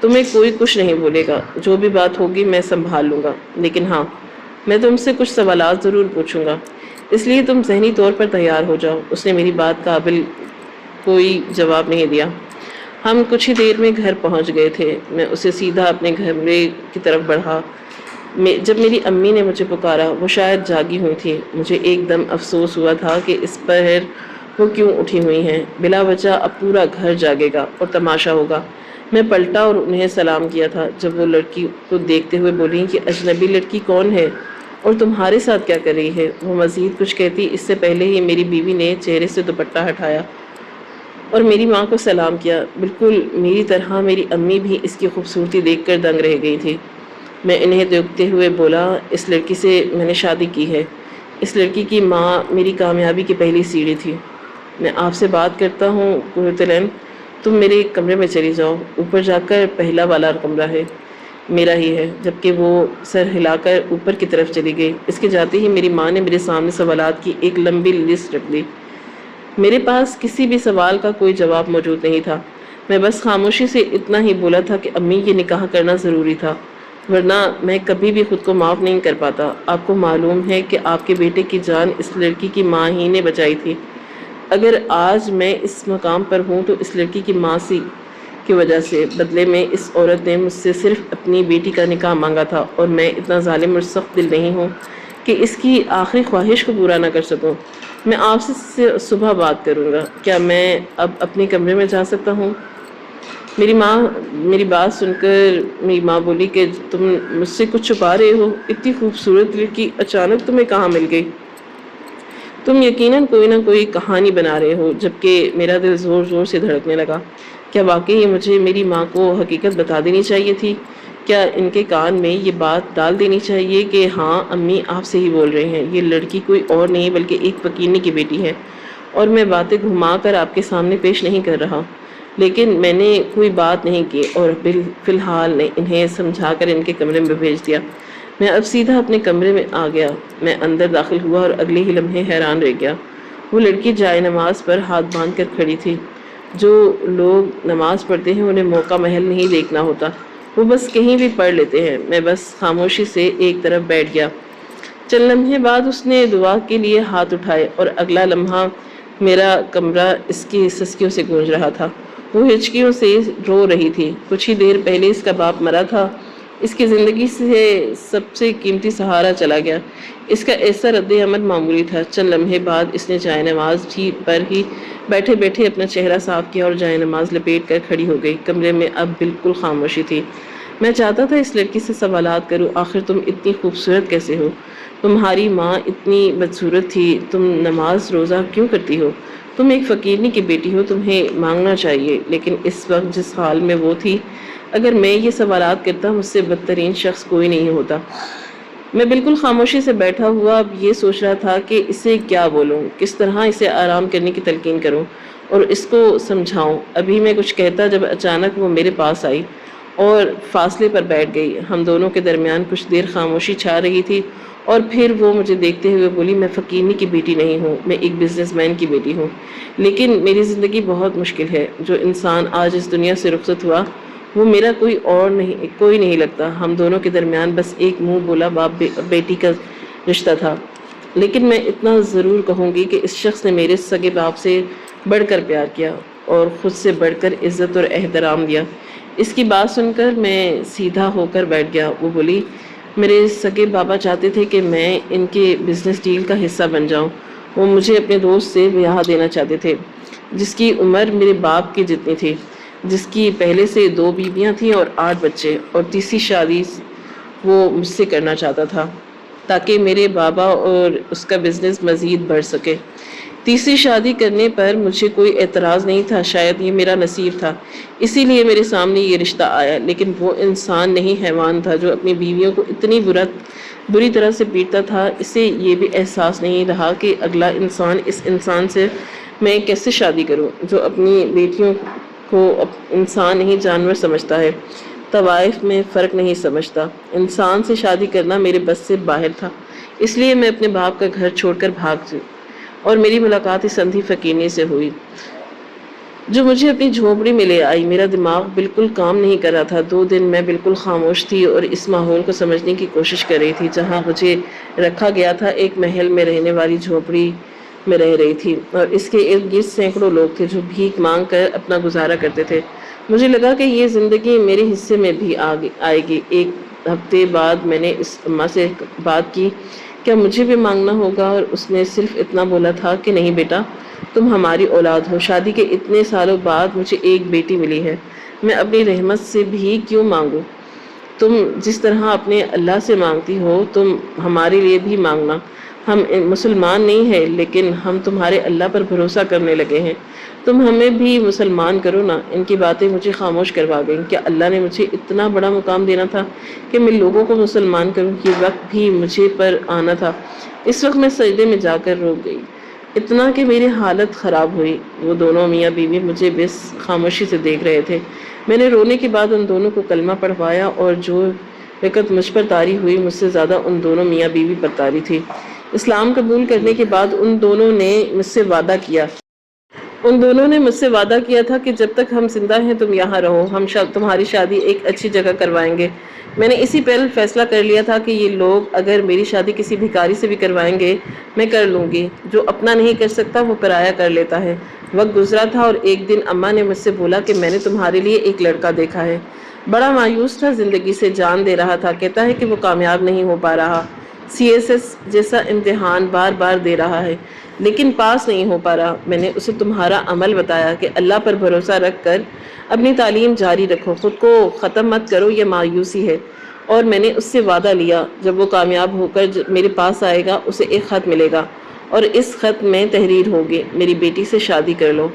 تمہیں کوئی کچھ نہیں بولے گا، جو بھی بات ہوگی میں سنبھال لوں گا، لیکن ہاں میں تم سے کچھ سوالات ضرور پوچھوں گا، اس لیے تم ذہنی طور پر تیار ہو جاؤ۔ اس نے میری بات قابل کوئی جواب نہیں دیا۔ ہم کچھ ہی دیر میں گھر پہنچ گئے تھے۔ میں اسے سیدھا اپنے کمرے کی طرف بڑھا۔ جب میری امی نے مجھے پکارا، وہ شاید جاگی ہوئی تھی۔ مجھے ایک دم افسوس ہوا تھا کہ اس پر وہ کیوں اٹھی ہوئی ہیں، بلا وجہ اب پورا گھر جاگے گا اور تماشا ہوگا۔ میں پلٹا اور انہیں سلام کیا تھا جب وہ لڑکی کو دیکھتے ہوئے بولی کہ اجنبی لڑکی کون ہے اور تمہارے ساتھ کیا کر رہی ہے؟ وہ مزید کچھ کہتی اس سے پہلے ہی میری بیوی نے چہرے سے دوپٹہ ہٹایا اور میری ماں کو سلام کیا۔ بالکل میری طرح میری امی بھی اس کی خوبصورتی دیکھ کر دنگ رہ گئی تھی۔ میں انہیں دیکھتے ہوئے بولا، اس لڑکی سے میں نے شادی کی ہے۔ اس لڑکی کی ماں میری کامیابی کی پہلی سیڑھی تھی۔ میں آپ سے بات کرتا ہوں قرۃ العین، تم میرے کمرے میں چلی جاؤ، اوپر جا کر پہلا والا کمرہ ہے، میرا ہی ہے۔ جبکہ وہ سر ہلا کر اوپر کی طرف چلی گئی۔ اس کے جاتے ہی میری ماں نے میرے سامنے سوالات کی ایک لمبی لسٹ رکھ دی۔ میرے پاس کسی بھی سوال کا کوئی جواب موجود نہیں تھا۔ میں بس خاموشی سے اتنا ہی بولا تھا کہ امی یہ نکاح کرنا ضروری تھا، ورنہ میں کبھی بھی خود کو معاف نہیں کر پاتا۔ آپ کو معلوم ہے کہ آپ کے بیٹے کی جان اس لڑکی کی ماں ہی نے بچائی تھی۔ اگر آج میں اس مقام پر ہوں تو اس لڑکی کی ماں کی وجہ سے۔ بدلے میں اس عورت نے مجھ سے صرف اپنی بیٹی کا نکاح مانگا تھا اور میں اتنا ظالم اور سخت دل نہیں ہوں کہ اس کی آخری خواہش کو پورا نہ کر سکوں۔ میں آپ سے صبح بات کروں گا، کیا میں اب اپنے کمرے میں جا سکتا ہوں؟ میری بات سن کر میری ماں بولی کہ تم مجھ سے کچھ چھپا رہے ہو؟ اتنی خوبصورت لڑکی اچانک تمہیں کہاں مل گئی؟ تم یقیناً کوئی نہ کوئی کہانی بنا رہے ہو۔ جبکہ میرا دل زور زور سے دھڑکنے لگا۔ کیا واقعی مجھے میری ماں کو حقیقت بتا دینی چاہیے تھی؟ کیا ان کے کان میں یہ بات ڈال دینی چاہیے کہ ہاں امی آپ سے ہی بول رہے ہیں، یہ لڑکی کوئی اور نہیں بلکہ ایک فقیرنی کی بیٹی ہے اور میں باتیں گھما کر آپ کے سامنے پیش نہیں کر رہا؟ لیکن میں نے کوئی بات نہیں کی اور فی الحال نے انہیں سمجھا کر ان کے کمرے میں بھیج دیا۔ میں اب سیدھا اپنے کمرے میں آ گیا۔ میں اندر داخل ہوا اور اگلے ہی لمحے حیران رہ گیا۔ وہ لڑکی جائے نماز پر ہاتھ باندھ کر کھڑی تھی۔ جو لوگ نماز پڑھتے ہیں انہیں موقع محل نہیں دیکھنا ہوتا، وہ بس کہیں بھی پڑھ لیتے ہیں۔ میں بس خاموشی سے ایک طرف بیٹھ گیا۔ چند لمحے بعد اس نے دعا کے لیے ہاتھ اٹھائے اور اگلا لمحہ میرا کمرہ اس کی سسکیوں سے گونج رہا تھا۔ وہ ہچکیوں سے رو رہی تھی۔ کچھ ہی دیر پہلے اس کا باپ مرا تھا، اس کی زندگی سے سب سے قیمتی سہارا چلا گیا۔ اس کا ایسا رد عمل معمولی تھا۔ چند لمحے بعد اس نے جائے نماز پر ہی بیٹھے بیٹھے اپنا چہرہ صاف کیا اور جائے نماز لپیٹ کر کھڑی ہو گئی۔ کمرے میں اب بالکل خاموشی تھی۔ میں چاہتا تھا اس لڑکی سے سوالات کروں، آخر تم اتنی خوبصورت کیسے ہو؟ تمہاری ماں اتنی بدصورت تھی، تم نماز روزہ کیوں کرتی ہو؟ تم ایک فقیرنی کی بیٹی ہو، تمہیں مانگنا چاہیے۔ لیکن اس وقت جس حال میں وہ تھی، اگر میں یہ سوالات کرتا مجھ سے بدترین شخص کوئی نہیں ہوتا۔ میں بالکل خاموشی سے بیٹھا ہوا اب یہ سوچ رہا تھا کہ اسے کیا بولوں، کس طرح اسے آرام کرنے کی تلقین کروں اور اس کو سمجھاؤں۔ ابھی میں کچھ کہتا جب اچانک وہ میرے پاس آئی اور فاصلے پر بیٹھ گئی۔ ہم دونوں کے درمیان کچھ دیر خاموشی چھا رہی تھی اور پھر وہ مجھے دیکھتے ہوئے بولی، میں فقیرنی کی بیٹی نہیں ہوں، میں ایک بزنس مین کی بیٹی ہوں، لیکن میری زندگی بہت مشکل ہے۔ جو انسان آج اس دنیا سے رخصت ہوا وہ میرا کوئی نہیں لگتا۔ ہم دونوں کے درمیان بس ایک منہ بولا باپ بیٹی کا رشتہ تھا۔ لیکن میں اتنا ضرور کہوں گی کہ اس شخص نے میرے سگے باپ سے بڑھ کر پیار کیا اور خود سے بڑھ کر عزت اور احترام دیا۔ اس کی بات سن کر میں سیدھا ہو کر بیٹھ گیا۔ وہ بولی، میرے سگے بابا چاہتے تھے کہ میں ان کے بزنس ڈیل کا حصہ بن جاؤں۔ وہ مجھے اپنے دوست سے بیاہ دینا چاہتے تھے جس کی عمر میرے باپ کی جتنی تھی، جس کی پہلے سے 2 بیویاں تھیں اور 8 بچے، اور تیسری شادی وہ مجھ سے کرنا چاہتا تھا تاکہ میرے بابا اور اس کا بزنس مزید بڑھ سکے۔ تیسری شادی کرنے پر مجھے کوئی اعتراض نہیں تھا، شاید یہ میرا نصیب تھا، اسی لیے میرے سامنے یہ رشتہ آیا۔ لیکن وہ انسان نہیں، حیوان تھا جو اپنی بیویوں کو اتنی بری طرح سے پیٹتا تھا۔ اسے یہ بھی احساس نہیں رہا کہ اگلا انسان، اس انسان سے میں کیسے شادی کروں جو اپنی بیٹیوں کو انسان نہیں جانور سمجھتا ہے، طوائف میں فرق نہیں سمجھتا۔ انسان سے شادی کرنا میرے بس سے باہر تھا، اس لیے میں اپنے باپ کا گھر چھوڑ کر بھاگ گئی اور میری ملاقات اس اندھی فقیرنی سے ہوئی جو مجھے اپنی جھونپڑی میں لے آئی۔ میرا دماغ بالکل کام نہیں کر رہا تھا۔ 2 دن میں بالکل خاموش تھی اور اس ماحول کو سمجھنے کی کوشش کر رہی تھی جہاں مجھے رکھا گیا تھا۔ ایک محل میں رہنے والی جھونپڑی میں رہ رہی تھی اور اس کے ارد گرد سینکڑوں لوگ تھے جو بھیک مانگ کر اپنا گزارا کرتے تھے۔ مجھے لگا کہ یہ زندگی میرے حصے میں بھی آئے گی۔ 1 ہفتے بعد میں نے اس اماں سے بات کی، کیا مجھے بھی مانگنا ہوگا؟ اور اس نے صرف اتنا بولا تھا کہ نہیں بیٹا، تم ہماری اولاد ہو، شادی کے اتنے سالوں بعد مجھے ایک بیٹی ملی ہے، میں اپنی رحمت سے بھی کیوں مانگوں؟ تم جس طرح اپنے اللہ سے مانگتی ہو تم ہمارے لیے بھی مانگنا۔ ہم مسلمان نہیں ہیں لیکن ہم تمہارے اللہ پر بھروسہ کرنے لگے ہیں، تم ہمیں بھی مسلمان کرو نا۔ ان کی باتیں مجھے خاموش کروا گئیں۔ کیا اللہ نے مجھے اتنا بڑا مقام دینا تھا کہ میں لوگوں کو مسلمان کروں؟ یہ وقت بھی مجھے پر آنا تھا۔ اس وقت میں سجدے میں جا کر رو گئی، اتنا کہ میری حالت خراب ہوئی۔ وہ دونوں میاں بیوی مجھے بس خاموشی سے دیکھ رہے تھے۔ میں نے رونے کے بعد ان دونوں کو کلمہ پڑھوایا اور جو رکعت مجھ پر طاری ہوئی مجھ سے زیادہ ان دونوں میاں بیوی پر طاری تھی۔ اسلام قبول کرنے کے بعد ان دونوں نے مجھ سے وعدہ کیا تھا کہ جب تک ہم زندہ ہیں تم یہاں رہو، ہم تمہاری شادی ایک اچھی جگہ کروائیں گے۔ میں نے اسی پہل فیصلہ کر لیا تھا کہ یہ لوگ اگر میری شادی کسی بھکاری سے بھی کروائیں گے میں کر لوں گی، جو اپنا نہیں کر سکتا وہ پرایا کر لیتا ہے۔ وقت گزرا تھا اور ایک دن اماں نے مجھ سے بولا کہ میں نے تمہارے لیے ایک لڑکا دیکھا ہے۔ بڑا مایوس تھا، زندگی سے جان دے رہا تھا، کہتا ہے کہ وہ کامیاب نہیں ہو پا رہا، CSS جیسا امتحان بار بار دے رہا ہے لیکن پاس نہیں ہو پا رہا۔ میں نے اسے تمہارا عمل بتایا کہ اللہ پر بھروسہ رکھ کر اپنی تعلیم جاری رکھو، خود کو ختم مت کرو، یہ مایوسی ہے۔ اور میں نے اس سے وعدہ لیا جب وہ کامیاب ہو کر میرے پاس آئے گا اسے ایک خط ملے گا اور اس خط میں تحریر ہوگی، میری بیٹی سے شادی کر لو،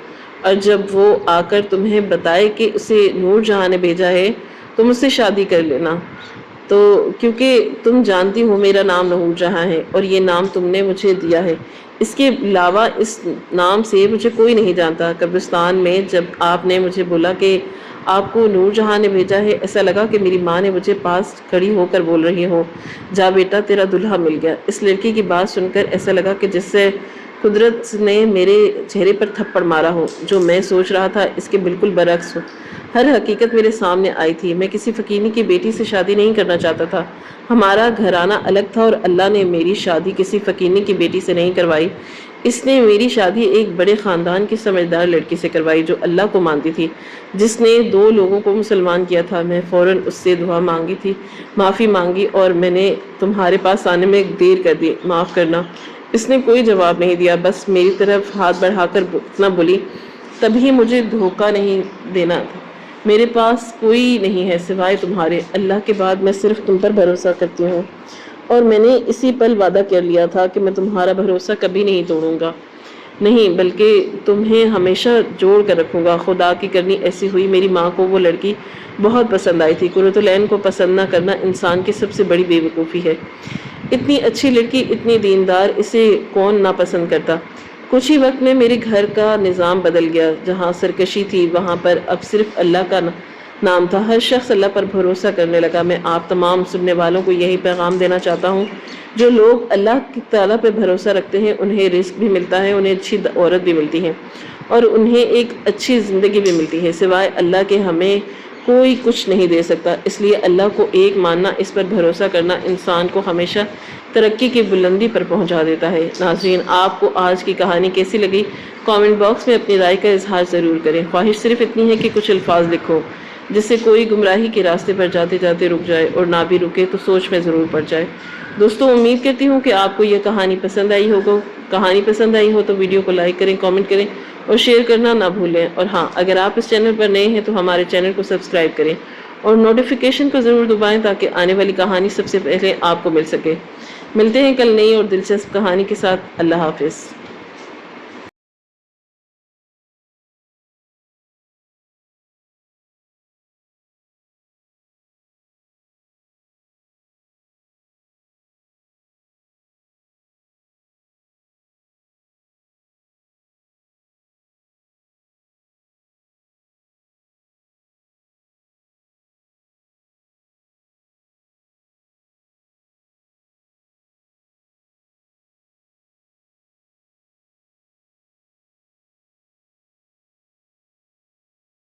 اور جب وہ آ کر تمہیں بتائے کہ اسے نور جہاں نے بھیجا ہے تم اس سے شادی کر لینا۔ تو کیونکہ تم جانتی ہو میرا نام نور جہاں ہے اور یہ نام تم نے مجھے دیا ہے، اس کے علاوہ اس نام سے مجھے کوئی نہیں جانتا۔ قبرستان میں جب آپ نے مجھے بولا کہ آپ کو نور جہاں نے بھیجا ہے، ایسا لگا کہ میری ماں نے مجھے پاس کھڑی ہو کر بول رہی ہو، جا بیٹا تیرا دلہا مل گیا۔ اس لڑکی کی بات سن کر ایسا لگا کہ جس سے قدرت نے میرے چہرے پر تھپڑ مارا ہو۔ جو میں سوچ رہا تھا اس کے بالکل برعکس ہو، ہر حقیقت میرے سامنے آئی تھی۔ میں کسی فقیرنی کی بیٹی سے شادی نہیں کرنا چاہتا تھا، ہمارا گھرانہ الگ تھا اور اللہ نے میری شادی کسی فقیرنی کی بیٹی سے نہیں کروائی، اس نے میری شادی ایک بڑے خاندان کی سمجھدار لڑکی سے کروائی جو اللہ کو مانتی تھی، جس نے 2 لوگوں کو مسلمان کیا تھا۔ میں فوراً اس سے دعا مانگی تھی، معافی مانگی، اور میں نے تمہارے پاس آنے میں دیر کر دی، معاف کرنا۔ اس نے کوئی جواب نہیں دیا، بس میری طرف ہاتھ بڑھا کر اتنا بولی، تبھی مجھے دھوکہ نہیں دینا تھا، میرے پاس کوئی نہیں ہے سوائے تمہارے، اللہ کے بعد میں صرف تم پر بھروسہ کرتی ہوں، اور میں نے اسی پل وعدہ کر لیا تھا کہ میں تمہارا بھروسہ کبھی نہیں توڑوں گا، نہیں بلکہ تمہیں ہمیشہ جوڑ کر رکھوں گا۔ خدا کی کرنی ایسی ہوئی، میری ماں کو وہ لڑکی بہت پسند آئی تھی۔ قرۃ العین کو پسند نہ کرنا انسان کی سب سے بڑی بے وقوفی ہے۔ اتنی اچھی لڑکی، اتنی دیندار، اسے کون ناپسند کرتا؟ کچھ ہی وقت میں میرے گھر کا نظام بدل گیا، جہاں سرکشی تھی وہاں پر اب صرف اللہ کا نام تھا۔ ہر شخص اللہ پر بھروسہ کرنے لگا۔ میں آپ تمام سننے والوں کو یہی پیغام دینا چاہتا ہوں، جو لوگ اللہ تعالیٰ پر بھروسہ رکھتے ہیں انہیں رزق بھی ملتا ہے، انہیں اچھی عورت بھی ملتی ہے اور انہیں ایک اچھی زندگی بھی ملتی ہے۔ سوائے اللہ کے ہمیں کوئی کچھ نہیں دے سکتا، اس لیے اللہ کو ایک ماننا، اس پر بھروسہ کرنا انسان کو ہمیشہ ترقی کی بلندی پر پہنچا دیتا ہے۔ ناظرین، آپ کو آج کی کہانی کیسی لگی؟ کامنٹ باکس میں اپنی رائے کا اظہار ضرور کریں۔ خواہش صرف اتنی ہے کہ کچھ الفاظ لکھو جس سے کوئی گمراہی کے راستے پر جاتے جاتے رک جائے، اور نہ بھی رکے تو سوچ میں ضرور پڑ جائے۔ دوستوں، امید کرتی ہوں کہ آپ کو یہ کہانی پسند آئی ہوگا۔ کہانی پسند آئی ہو تو ویڈیو کو لائک کریں، کامنٹ کریں اور شیئر کرنا نہ بھولیں۔ اور ہاں، اگر آپ اس چینل پر نئے ہیں تو ہمارے چینل کو سبسکرائب کریں اور نوٹیفیکیشن کو ضرور دبائیں تاکہ آنے والی کہانی سب سے پہلے آپ کو مل سکے۔ ملتے ہیں کل نئی اور دلچسپ کہانی کے ساتھ۔ اللہ حافظ۔